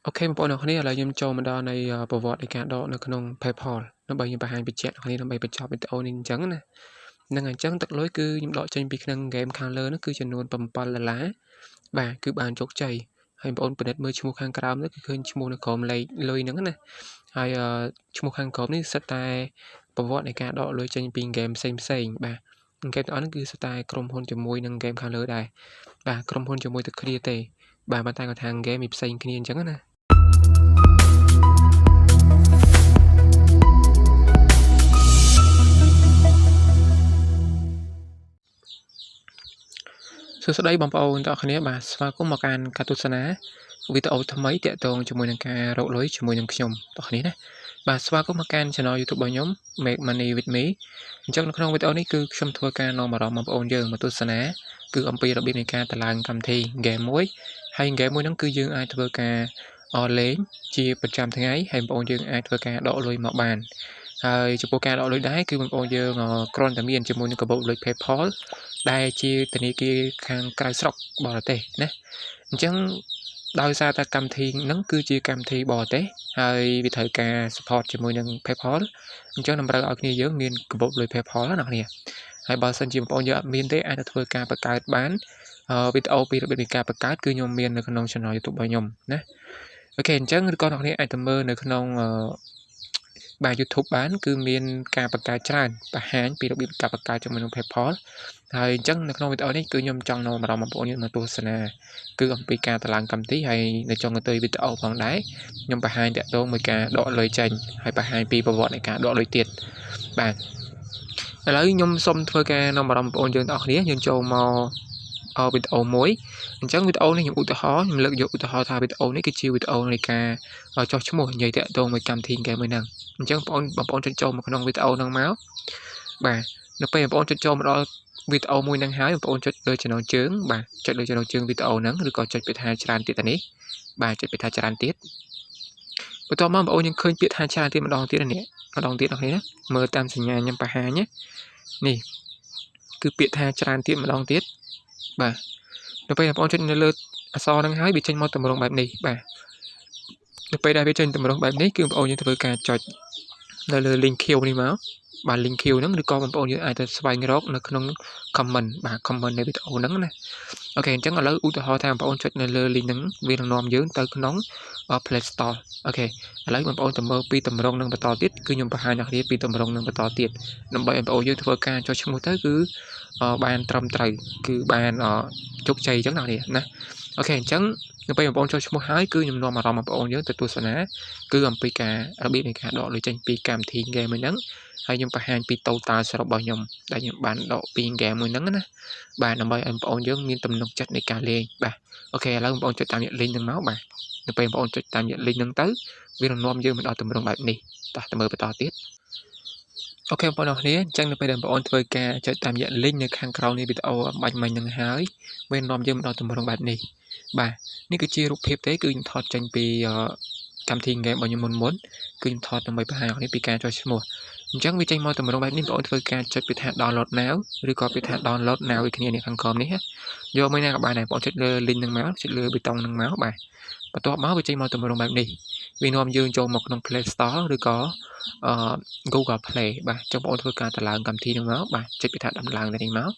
អូខេបងប្អូនអ្នកគ្នាឥឡូវខ្ញុំចូលមកដល់នៃប្រវត្តិនៃការដកនៅក្នុង PayPal ដើម្បីខ្ញុំបង្ហាញបញ្ជាក់អ្នកគ្នាដើម្បីបញ្ចប់វីដេអូនេះអញ្ចឹងណាហ្នឹងហើយអញ្ចឹងទឹកលុយគឺខ្ញុំដកចេញពីក្នុងហ្គេមខាងលើនោះគឺចំនួន$7បាទគឺបានជោគជ័យហើយបងប្អូនពិនិត្យមើលឈ្មោះខាងក្រោមនេះគឺឃើញឈ្មោះនៅក្រោមលេខលុយហ្នឹងណាហើយឈ្មោះខាងក្រោមនេះសិតតែប្រវត្តិនៃការដកលុយចេញពីហ្គេមផ្សេងបាទហ្គេមទាំងអស់ហ្នឹងគឺសិតតែក្រុមហ៊ុនជាមួយនឹងហ្គេមខាងលើដែរបាទក្រុមហ៊ុនជាមួយតែគ្នាទេបាទតែគាត់ថាហ្គេមវាផ្សេងគ្នាអញ្ចឹងណាសួស្តីបងប្អូនទាំងអស់គ្នាបាទស្វាគមន៍មកកាន់ការទស្សនាវីដេអូថ្មីទាក់ទងជាមួយនឹងការរកលុយជាមួយនឹងខ្ញុំទាំងអស់គ្នាណាបាទស្វាគមន៍មកកាន់ Channel YouTube របស់ខ្ញុំ Make Money with Me អញ្ចឹងនៅក្នុងវីដេអូនេះគឺខ្ញុំធ្វើការនាំអារម្មណ៍បងប្អូនយើងមកទស្សនាគឺអំពីរបៀបនៃការតឡើងកម្មវិធី game មួយហើយ game មួយហ្នឹងគឺយើងអាចធ្វើការលេងជាប្រចាំថ្ងៃហើយបងប្អូនយើងអាចធ្វើការដកលុយមកបានហើយចំពោះការដកលុយដែរគឺបងប្អូនយើងគ្រាន់តែមានជាមួយនឹងកាបូបលុយ PayPal ដែលជាធនាគារខាងក្រៅស្រុកបរទេសណាអញ្ចឹងដោយសារតែកម្មវិធីហ្នឹងគឺជាកម្មវិធីបរទេសហើយវាត្រូវការ support ជាមួយនឹង PayPal អញ្ចឹងតម្រូវឲ្យគ្នាយើងមានកាបូបលុយ PayPal ណាអ្នកគ្នាហើយបើសិនជាបងប្អូនយើងអត់មានទេអាចទៅធ្វើការបង្កើតបានវីដេអូពីរបៀបនៃការបង្កើតគឺខ្ញុំមាននៅក្នុង Channel YouTube របស់ខ្ញុំណាអូខេអញ្ចឹងឬក៏អ្នកគ្នាអាចទៅមើលនៅក្នុងបាទ YouTube បានគឺមានការបង្កើតច្រើនបង្ហាញពីរបៀបការបង្កើតជាមួយនឹង PayPal ហើយអញ្ចឹងនៅក្នុងវីដេអូនេះគឺខ្ញុំចង់នាំអារម្មណ៍បងប្អូនយើងមកទស្សនាគឺអំពីការតឡើងកម្មវិធីហើយនៅចុងទៅវីដេអូផងដែរខ្ញុំបង្ហាញតាក់ទងមួយការដកលុយចេញហើយបង្ហាញពីប្រវត្តិនៃការដកលុយទៀតបាទឥឡូវខ្ញុំសូមធ្វើការនាំអារម្មណ៍បងប្អូនយើងទាំងអស់គ្នាយើងចូលមកវីដេអូមួយអញ្ចឹងវីដេអូនេះខ្ញុំឧទាហរណ៍ខ្ញុំលើកយកឧទាហរណ៍ថាវីដេអូនេះគឺជាវីដេអូនៃការចុះឈ្មោះនិយាយតាក់ទងមួយកម្មវិធីហ្គេមមួយហ្នឹងអញ្ចឹងបងប្អូនចុចចូលមកក្នុងវីដេអូហ្នឹងមកបាទនៅពេលបងប្អូនចុចចូលមកដល់វីដេអូមួយហ្នឹងហើយបងប្អូនចុចលើចំណងជើងបាទចុចលើចំណងជើងវីដេអូហ្នឹងឬក៏ចុចពាក្យថាច្រើនទៀតនេះបាទចុចពាក្យថាច្រើនទៀតបន្ទាប់មកបងប្អូនយើងឃើញពាក្យថាច្រើនទៀតម្ដងទៀតនេះម្ដងទៀតអ្នកនេះមើលតាមសញ្ញាខ្ញុំបង្ហាញនេះគឺពាក្យថាច្រើនទៀតម្ដងទៀតបាទនៅពេលបងប្អូនចុចនៅលើអក្សរហ្នឹងហើយវាចេញមកតម្រងបែបនេះបាទនៅពេលដែលវាចេញតម្រងបែបនេះគឺបងប្អូនយើងធ្វើការចុចនៅលើ link Q នេះមកបាទ link Q ហ្នឹងឬក៏បងប្អូនយើងអាចទៅស្វែងរកនៅក្នុង comment បាទ comment នៃវីដេអូហ្នឹងណាអូខេអញ្ចឹងឥឡូវឧទាហរណ៍ថាបងប្អូនចុចនៅលើ link ហ្នឹងវានឹងនាំយើងទៅក្នុង Play Store អូខេឥឡូវបងប្អូនទៅមើលពីតម្រងនឹងបន្តទៀតគឺខ្ញុំបង្ហាញអ្នកនាងពីតម្រងនឹងបន្តទៀតដើម្បីបងប្អូនយើងធ្វើការចុះឈ្មោះទៅគឺបានត្រឹមត្រូវគឺបានជោគជ័យអញ្ចឹងអ្នកនាងណាអូខេអញ្ចឹងនៅពេលបងប្អូនចុះឈ្មោះហើយគឺខ្ញុំនាំអារម្មណ៍បងប្អូនយើងទៅទស្សនាគឺអំពីការរបៀបនៃការដកលុយចេញពីកម្មវិធី game មួយហ្នឹងហើយខ្ញុំបង្ហាញពី total សរុបរបស់ខ្ញុំដែលខ្ញុំបានដកពី game មួយហ្នឹងណាបាទដើម្បីឲ្យបងប្អូនយើងមានទំនុកចិត្តនៃការលេងបាទអូខេឥឡូវបងប្អូនចុចតាមរយៈ link ហ្នឹងមកបាទនៅពេលបងប្អូនចុចតាមរយៈ link ហ្នឹងទៅវានឹងនាំយើងមកដល់ទម្រង់បែបនេះតោះទៅមើលបន្តទៀតអូខេបងប្អូនអរគ្នាអញ្ចឹងនៅពេលដែលបងប្អូនធ្វើការចុចតាមរយៈ link នៅខាងក្រោមនៃវីដេអូបាញ់មិញហ្នឹងហើយវានាំយើងមកដល់ទម្រង់បែបនេះបាទនេះគឺជារូបភាពទេគឺខ្ញុំថតចេញពីកម្មវិធី game របស់ខ្ញុំមុនគឺខ្ញុំថតដើម្បីបង្ហាញអ្នកនេះពីការចុះឈ្មោះអញ្ចឹងវាចេញមកទម្រង់បែបនេះបងប្អូនធ្វើការចុចពាក្យថា download now ឬក៏ពាក្យថា download now ដូចគ្នានេះខាងក្រោមនេះយកមួយណាក៏បានដែរបងប្អូនចុចលើ link ហ្នឹងមកចុចលើប៊ូតុងហ្នឹងមកបាទបន្ទាប់មកវាចេញមកទម្រង់បែបនេះវានាំយើងចូលមកក្នុង Play Store ឬក៏Google Play បាទចុះបងប្អូនធ្វើការតឡើងកម្មវិធីហ្នឹងមកបាទចុចពាក្យថាដំឡើងទៅនេះមក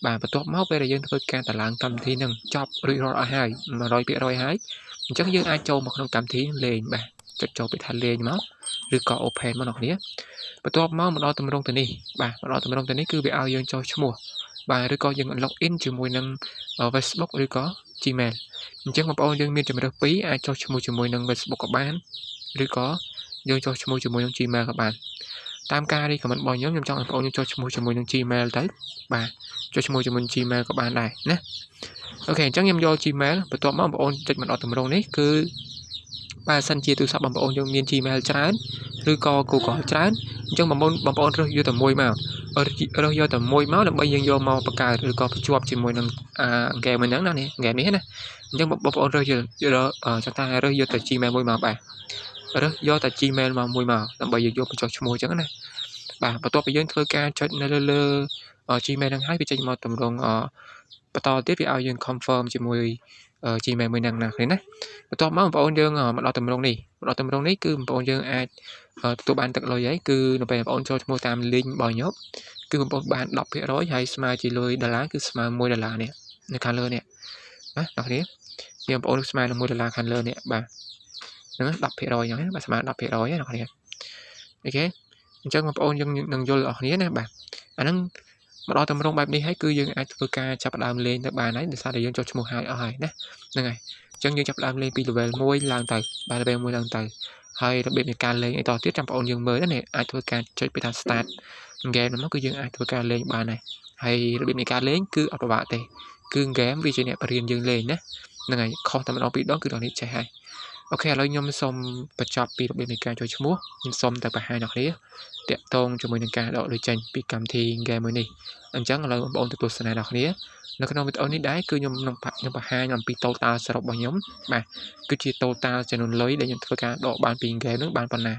បាទបន្ទាប់មកពេលដែលយើងធ្វើការតឡើងកម្មវិធីហ្នឹងចប់រួចរាល់អស់ហើយ 100% ហើយអញ្ចឹងយើងអាចចូលមកក្នុងកម្មវិធីលេងបាទចុចចូលពាក្យថាលេងមកឬក៏ open មកអ្នកនាងបន្ទាប់មកដល់ទម្រង់ទៅនេះបាទមកដល់ទម្រង់ទៅនេះគឺវាឲ្យយើងចុះឈ្មោះបាទឬក៏យើង log in ជាមួយនឹង Facebook ឬក៏ Gmail អញ្ចឹងបងប្អូនយើងមានជម្រើសពីរអាចចុះឈ្មោះជាមួយនឹង Facebook ក៏បានឬក៏យើងចុះឈ្មោះជាមួយនឹង Gmail ក៏បានតាមការ recommend របស់ខ្ញុំចង់ឲ្យបងប្អូនយើងចុះឈ្មោះជាមួយនឹង Gmail ទៅបាទចុះឈ្មោះជាមួយនឹង Gmail ក៏បានដែរណាអូខេអញ្ចឹងខ្ញុំយក Gmail បន្ទាប់មកបងប្អូនចុចមកដល់ទម្រង់នេះគឺបើសិនជាទូរស័ព្ទបងប្អូនយើងមាន Gmail ច្រើនឬក៏ Google ច្រើនអញ្ចឹងបងប្អូនរើសយកតែមួយមករើសយកតែមួយមកដើម្បីយើងយកមកបង្កើតឬក៏ភ្ជាប់ជាមួយនឹងហ្គេមហ្នឹងណានេះហ្គេមនេះណាអញ្ចឹងបងប្អូនរើសយកចង់ថារើសយកតែ Gmail មួយមកបាទរើសយកតែ Gmail មកមួយមកដើម្បីយើងយកបញ្ចុះឈ្មោះអញ្ចឹងណាបាទបន្ទាប់ពីយើងធ្វើការចុចនៅលើ Gmail ហ្នឹងហើយវាចេញមកទម្រង់បន្តទៀតវាឲ្យយើង confirm ជាមួយ Gmail មួយហ្នឹងណាឃើញណាបន្ទាប់មកបងប្អូនយើងមកដល់ទម្រង់នេះគឺបងប្អូនយើងអាចទទួលបានទឹកលុយហើយគឺនៅពេលបងប្អូនចូលឈ្មោះតាម link របស់ខ្ញុំគឺបងប្អូនបាន 10% ហើយស្មើជាលុយដុល្លារគឺស្មើ$1នេះនៅខាងលើនេះណាអ្នកនាងបងប្អូនស្មើនឹង$1ខាងលើនេះបាទហ្នឹង 10% អញ្ចឹងណាបាទស្មើ 10% ណាអ្នកនាងអូខេអញ្ចឹងបងប្អូនយើងនឹងយល់អស់គ្នាណាបាទអាហ្នឹងមកដល់ទម្រង់បែបនេះហើយគឺយើងអាចធ្វើការចាប់ផ្ដើមលេងទៅបានហើយដោយសារតែយើងចុះឈ្មោះហើយអស់ហើយណាហ្នឹងហើយអញ្ចឹងយើងចាប់ផ្ដើមលេងពី level 1ឡើងទៅបាទ level 1ឡើងទៅហើយរបៀបនៃការលេងអីតទៀតចាំបងប្អូនយើងមើលណាអាចធ្វើការចុចពីថា start game ហ្នឹងគឺយើងអាចធ្វើការលេងបានហើយរបៀបនៃការលេងគឺអត់ពិបាកទេគឺ game វាជាអ្នកបរៀនយើងលេងណាហ្នឹងហើយខុសតែម្ដងពីរដងគឺដល់នេះចេះហើយអូខេឥឡូវខ្ញុំសូមបញ្ចប់ពីរបៀបនៃការចូលឈ្មោះខ្ញុំសូមទៅបង្ហាញអ្នកគ្នាតាក់ទងជាមួយនឹងការដកលុយចេញពីកម្មវិធី game មួយនេះអញ្ចឹងឥឡូវបងប្អូនទទួលស្នាអ្នកគ្នានៅក្នុងវីដេអូនេះដែរគឺខ្ញុំនឹងបង្ហាញអំពី total សរុបរបស់ខ្ញុំបាទគឺជា total ចំនួនលុយដែលខ្ញុំធ្វើការដកបានពី game ហ្នឹងបានប៉ុណ្ណា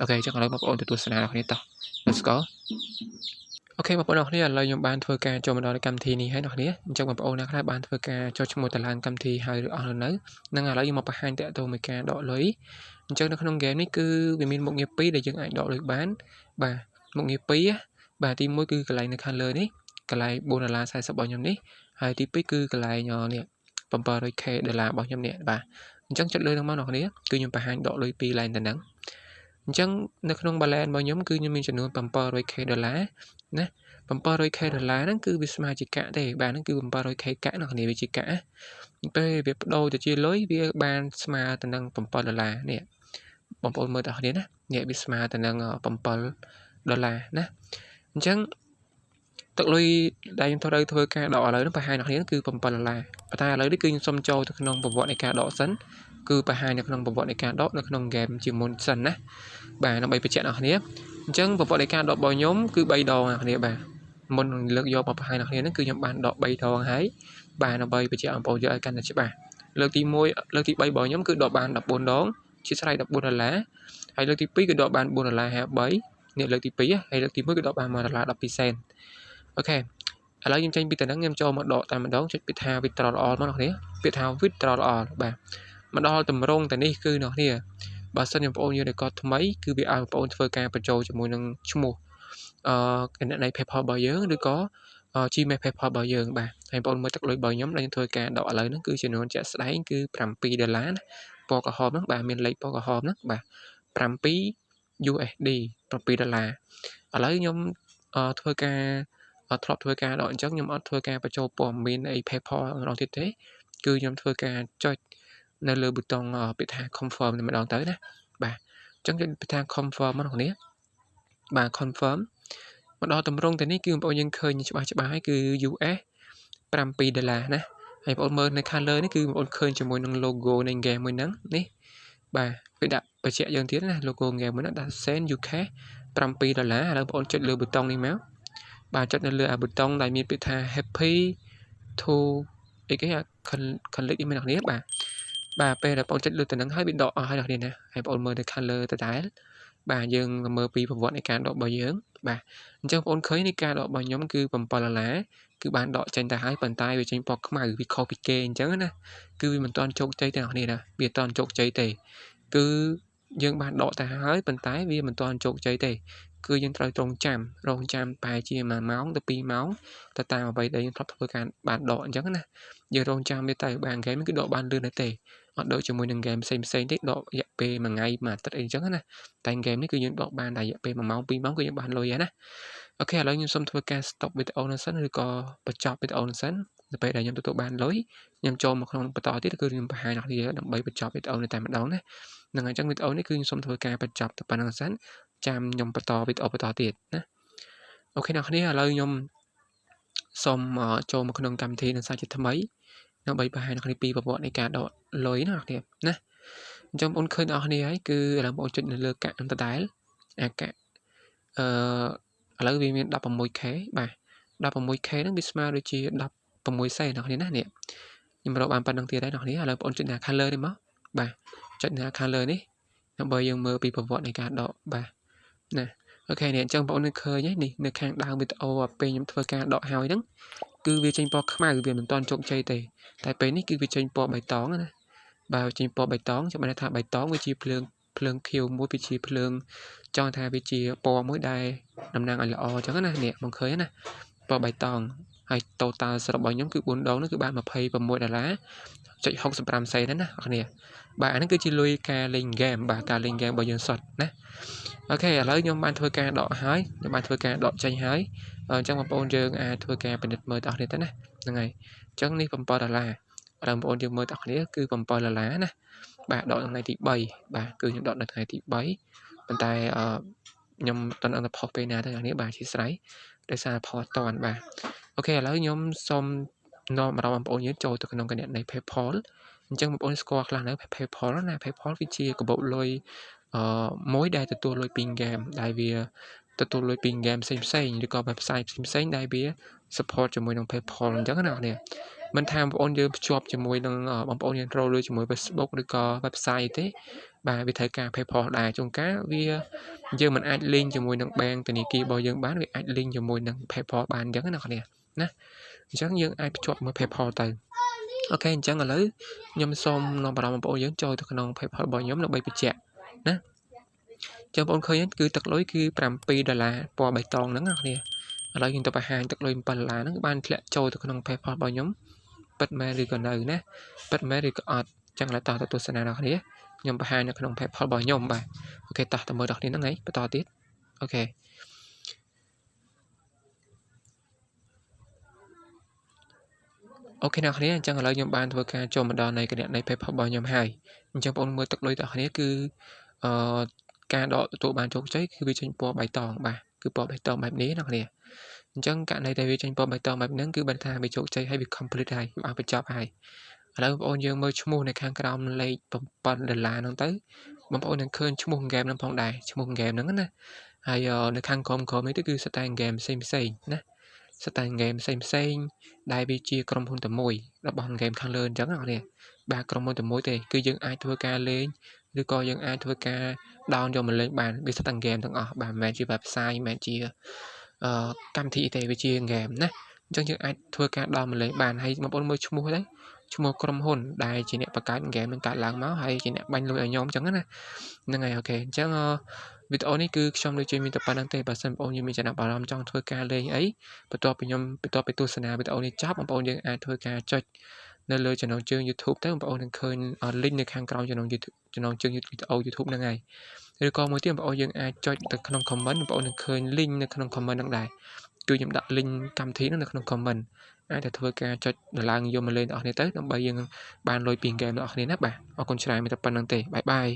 អូខេអញ្ចឹងឥឡូវបងប្អូនទទួលស្នាអ្នកគ្នាតោះ Let's go អូខេបងប្អូនអ្នកគ្នាឥឡូវខ្ញុំបានធ្វើការចូលមកដល់កម្មវិធីនេះហើយអ្នកគ្នាអញ្ចឹងបងប្អូនអ្នកខ្លះបានធ្វើការចុះឈ្មោះទៅឡើងកម្មវិធីហើយឬអស់នៅហ្នឹងឥឡូវខ្ញុំមកបង្ហាញតាក់ទងមួយការដកលុយអញ្ចឹងនៅក្នុង game នេះគឺវាមានមុខងារ2ដែលយើងអាចដកលុយបានបាទមុខងារ2បាទទី1គឺកន្លែងនៅខាងលើនេះកន្លែង$4.40របស់ខ្ញុំនេះហើយទី2គឺកន្លែងនេះ$700k របស់ខ្ញុំនេះបាទអញ្ចឹងចុចលើនឹងមកអ្នកគ្នាគឺខ្ញុំបង្ហាញដកលុយ2ឡើងទៅហ្នឹងអញ្ចឹងនៅក្នុង balance របស់ខ្ញុំគឺខ្ញុំមានចំនួន$700k ណា$700k ហ្នឹងគឺវាស្មើជាកាក់ទេបាទហ្នឹងគឺ$700k កាក់អ្នកគ្នាវាជាកាក់ពេលវាបដូរទៅជាលុយវាបានស្មើទៅនឹង$7នេះបងប្អូនមើលតើគ្នាណានេះវាស្មើទៅនឹង$7ណាអញ្ចឹងទឹកលុយដែលខ្ញុំត្រូវធ្វើការដកឥឡូវនេះបង្ហាញអ្នកគ្នាគឺ$7ប៉ុន្តែឥឡូវនេះគឺខ្ញុំសុំចូលទៅក្នុងប្រវត្តិនៃការដកសិនគឺបង្ហាញនៅក្នុងប្រវត្តិនៃការដកនៅក្នុង game ជាមុនសិនណាបាទដើម្បីបញ្ជាក់អ្នកគ្នាអញ្ចឹងប្រវត្តិនៃការដករបស់ខ្ញុំគឺ3ដងអ្នកគ្នាបាទមុននឹងលើកយកមកបង្ហាញអ្នកគ្នាហ្នឹងគឺខ្ញុំបានដក3ដងហើយបាទដើម្បីបញ្ជាក់បងប្អូនយកឲ្យកាន់តែច្បាស់លើកទី1លើកទី3របស់ខ្ញុំគឺដកបាន14ដងជាស្រ័យ$14ហើយលើកទី2គឺដកបាន$4.53នេះលើកទី2ហើយលើកទី1គឺដកបាន$1.12សេនអូខេឥឡូវខ្ញុំចេញពីតំណឹងខ្ញុំចូលមកដកតែម្ដងចុចពាក្យថា withdraw all មកអ្នកគ្នាពាក្យថា withdraw all បាទមកដល់តម្រងតែនេះគឺអ្នកគ្នាបើសិនជាបងប្អូនយកតែកត់ថ្មីគឺវាឲ្យបងប្អូនធ្វើការបញ្ចូលជាមួយនឹងឈ្មោះគណនី PayPal របស់យើងឬក៏ Gmail PayPal របស់យើងបាទហើយបងប្អូនមើលទឹកលុយរបស់ខ្ញុំដែលខ្ញុំធ្វើការដកឥឡូវហ្នឹងគឺចំនួនជាក់ស្ដែងគឺ$7ណាពណ៌ក្រហមហ្នឹងបាទមានលេខពណ៌ក្រហមហ្នឹងបាទ7 USD $7ឥឡូវខ្ញុំធ្វើការធ្លាប់ធ្វើការដកអញ្ចឹងខ្ញុំអត់ធ្វើការបញ្ចូលព័ត៌មានអី PayPal ម្ដងទៀតទេគឺខ្ញុំធ្វើការចុចនៅលើប៊ូតុងពាក្យថា confirm តែម្ដងទៅណាបាទអញ្ចឹងចុចពាក្យថា confirm មកអ្នកនាងបាទ confirm មកដល់តម្រងទៅនេះគឺបងប្អូនយើងឃើញច្បាស់ហើយគឺ US $7ណាហើយបងប្អូនមើលនៅខាងលើនេះគឺបងប្អូនឃើញជាមួយនឹង logo នៃ game មួយហ្នឹងនេះបាទវាដាក់បញ្ជាក់យើងទៀតណា logo game មួយហ្នឹងដាក់ Send UK $7ឥឡូវបងប្អូនចុចលើប៊ូតុងនេះមកបាទចុចនៅលើអាប៊ូតុងដែលមានពាក្យថា happy to អីគេclick នេះមែនអ្នកនាងបាទពេលដែលបងចុចលើទៅនឹងហើយវាដកអស់ហើយអ្នកនាងណាហើយបងមើលទៅខាងលើទៅដែរបាទយើងមើលពីប្រវត្តិនៃការដករបស់យើងបាទអញ្ចឹងបងឃើញនៃការដករបស់ខ្ញុំគឺ$7គឺបានដកចេញទៅហើយប៉ុន្តែវាចេញពណ៌ខ្មៅវាខុសពីគេអញ្ចឹងណាគឺវាមិនទាន់ជោគជ័យទេអ្នកនាងណាវាអត់ទាន់ជោគជ័យទេគឺយើងបានដកទៅហើយប៉ុន្តែវាមិនទាន់ជោគជ័យទេគឺយើងត្រូវរងចាំប្រហែលជា1ម៉ោងទៅ2ម៉ោងទៅតាមអ្វីដែលយើងធ្លាប់ធ្វើការបានដកអញ្ចឹងណាយើងរងចាំវាទៅបានហ្គេមគឺដកបានលឿនទេអត់ដូចជាមួយនឹងហ្គេមផ្សេងទេដករយៈពេល1ថ្ងៃ1អាទិត្យអីអញ្ចឹងណាតែហ្គេមនេះគឺយើងដកបានតែរយៈពេល1ម៉ោង2ម៉ោងគឺយើងបានលុយហើយណាអូខេឥឡូវខ្ញុំសូមធ្វើការ stop វីដេអូនេះសិនឬក៏បញ្ចប់វីដេអូនេះសិនទៅពេលដែលខ្ញុំទទួលបានលុយខ្ញុំចូលមកក្នុងបន្តទៀតគឺខ្ញុំបង្ហាញអ្នកនាងដើម្បីបញ្ចប់វីដេអូនេះតែម្ដងណាហ្នឹងហើយអញ្ចឹងវីដេអូនេះគឺខ្ញុំសូមធ្វើការបញ្ចប់តែប៉ុណ្្នឹងសិនចាំខ្ញុំបន្តវីដេអូបន្តទៀតណាអូខេអ្នកនាងឥឡូវខ្ញុំសូមចូលមកក្នុងកម្មវិធីនឹងសាជាថ្មីដើម្បីបង្ហាញអ្នកនាងពីប្រវត្តិនៃការដកលុយណាអ្នកនាងណាអញ្ចឹងបងឃើញអ្នកនាងហើយគឺឥឡូវបងចុចនៅលើកាក់នឹងដដែលអាកាក់ឥឡូវវាមាន 16k បាទ 16k ហ្នឹងវាស្មើដូចជា16សេនអ្នកនាងណានេះខ្ញុំរកបានប៉ុណ្្នឹងទៀតហើយអ្នកនាងឥឡូវបងចុចនៅខាងលើនេះមកបាទចុចនៅខាងលើនេះដើម្បីយើងមើលពីប្រវត្តិនៃការដកបាទណាអូខេនេះអញ្ចឹងបងនឹងឃើញហើយនេះនៅខាងដើមវីដេអូពេលខ្ញុំធ្វើការដកហើយហ្នឹង គឺវាចេញពណ៌ខ្មៅវាមិនទាន់ជោគជ័យទេតែពេលនេះគឺវាចេញពណ៌បៃតងណាបើចេញពណ៌បៃតងចាំបានថាបៃតងវាជាភ្លើងខៀវមួយវាជាភ្លើងចង់ថាវាជាពណ៌មួយដែលតំណាងឲ្យល្អអញ្ចឹងណានេះបងឃើញណាពណ៌បៃតងហើយ total សរុបរបស់ខ្ញុំគឺ4ដងនោះគឺបាន$26.65 សេនណាអ្នកនាងបាទអានេះគឺជាលុយការលេងហ្គេមបាទការលេងហ្គេមរបស់យើងសុទ្ធណាអូខេឥឡូវខ្ញុំបានធ្វើការដកហើយខ្ញុំបានធ្វើការដកចេញហើយអញ្ចឹងបងប្អូនយើងអាចធ្វើការពិនិត្យមើលតោះគ្នាទៅណាហ្នឹងហើយអញ្ចឹងនេះ$7ឥឡូវបងប្អូនយើងមើលតោះគ្នាគឺ$7ណាបាទដកនៅថ្ងៃទី3បាទគឺខ្ញុំដកនៅថ្ងៃទី3ប៉ុន្តែខ្ញុំតន់ផុសពេលណាទៅនេះបាទអធិស្ឋានដោយសារផុសអត់តាន់បាទអូខេឥឡូវខ្ញុំសូមនាំបងប្អូនយើងចូលទៅក្នុងគណនី PayPal អញ្ចឹងបងប្អូនស្គាល់ខ្លះនៅ PayPal ណា PayPal វាជាកាបូបលុយមួយដែលទទួលលុយពីហ្គេមដែលវាទទួលលុយពីហ្គេមផ្សេងឬក៏ website ផ្សេងដែលវា support ជាមួយនឹង PayPal អញ្ចឹងណាអ្នកមិនថាបងប្អូនយើងភ្ជាប់ជាមួយនឹងបងប្អូនយើងរកលុយជាមួយ Facebook ឬក៏ website ទេបាទវាត្រូវការ PayPal ដែរជួនកាលវាយើងមិនអាច link ជាមួយនឹង bank ធនាគាររបស់យើងបានវាអាច link ជាមួយនឹង PayPal បានអញ្ចឹងណាអ្នកណាអញ្ចឹងយើងអាចភ្ជាប់មួយ PayPal ទៅអូខេអញ្ចឹងឥឡូវខ្ញុំសូមនាំបងប្អូនយើងចូលទៅក្នុង PayPal របស់ខ្ញុំដើម្បីបញ្ជាក់ណាចាំបងប្អូនឃើញគឺទឹកលុយគឺ$7ពណ៌បៃតងហ្នឹងណាគ្នាឥឡូវខ្ញុំទៅបង្ហាញទឹកលុយ$7ហ្នឹងបានធ្លាក់ចូលទៅក្នុង PayPal របស់ខ្ញុំពិតមែនឬក៏នៅណាពិតមែនឬក៏អត់ចឹងឡើយតោះទៅទស្សនាដល់គ្នាខ្ញុំបង្ហាញនៅក្នុង PayPal របស់ខ្ញុំបាទអូខេតោះទៅមើលដល់គ្នាហ្នឹងហើយបន្តទៀតអូខេអូខេអ្នកគ្នាអញ្ចឹងឥឡូវខ្ញុំបានធ្វើការចូលមកដល់នៃគណនី PayPal របស់ខ្ញុំហើយអញ្ចឹងបងប្អូនមើលទឹកលុយអ្នកគ្នាគឺការដកទទួលបានជោគជ័យគឺវាចេញពណ៌បៃតងបាទគឺពណ៌បៃតងបែបនេះអ្នកគ្នាអញ្ចឹងករណីដែលវាចេញពណ៌បៃតងបែបហ្នឹងគឺបានថាវាជោគជ័យហើយវា complete ហើយវាបញ្ចប់ហើយឥឡូវបងប្អូនយើងមើលឈ្មោះនៅខាងក្រោមលេខ$7ហ្នឹងទៅបងប្អូននឹងឃើញឈ្មោះហ្គេមហ្នឹងផងដែរឈ្មោះហ្គេមហ្នឹងណាហើយនៅខាងក្រោមនេះទៅគឺស្តែងហ្គេមផ្សេងណាស្តែងហ្គេមផ្សេងដែលវាជាក្រុមហ៊ុនតែមួយរបស់ហ្គេមខាងលើអញ្ចឹងណាអ្នកបាទក្រុមហ៊ុនតែមួយទេគឺយើងអាចធ្វើការលេងឬក៏យើងអាចធ្វើការ down យកមកលេងបានវាស្តែងហ្គេមទាំងអស់បាទមិនមែនជា website មិនមែនជាកម្មវិធីទេវាជាហ្គេមណាអញ្ចឹងយើងអាចធ្វើការ down មកលេងបានហើយបងប្អូនមើលឈ្មោះទៅឈ្មោះក្រុមហ៊ុនដែលជាអ្នកបង្កើតហ្គេមនឹងកាត់ឡើងមកហើយជាអ្នកបាញ់លុយឲ្យខ្ញុំអញ្ចឹងណាហ្នឹងហើយអូខេអញ្ចឹងវីដេអូនេះគឺខ្ញុំដូចជាមានតែប៉ុណ្្នឹងទេបើសិនបងប្អូនយើងមានចំណាប់អារម្មណ៍ចង់ធ្វើការលេងអីបន្ទាប់ពីទស្សនាវីដេអូនេះចប់បងប្អូនយើងអាចធ្វើការចុចនៅលើចំណងជើង YouTube ទៅបងប្អូននឹងឃើញ link នៅខាងក្រោមចំណងជើង វីដេអូ YouTube ហ្នឹងហើយឬក៏មួយទៀតបងប្អូនយើងអាចចុចទៅក្នុង comment បងប្អូននឹងឃើញ link នៅក្នុង comment ហ្នឹងដែរគឺខ្ញុំដាក់ link កម្មវិធីហ្នឹងនៅក្នុង comment អាចទៅធ្វើការចុចឡើងយកមកលេងបងប្អូនទៅដើម្បីយើងបានលុយពីហ្គេមបងប្អូនណាបាទអរគុណច្រើនមានតែប៉ុណ្្នឹងទេបាយបាយ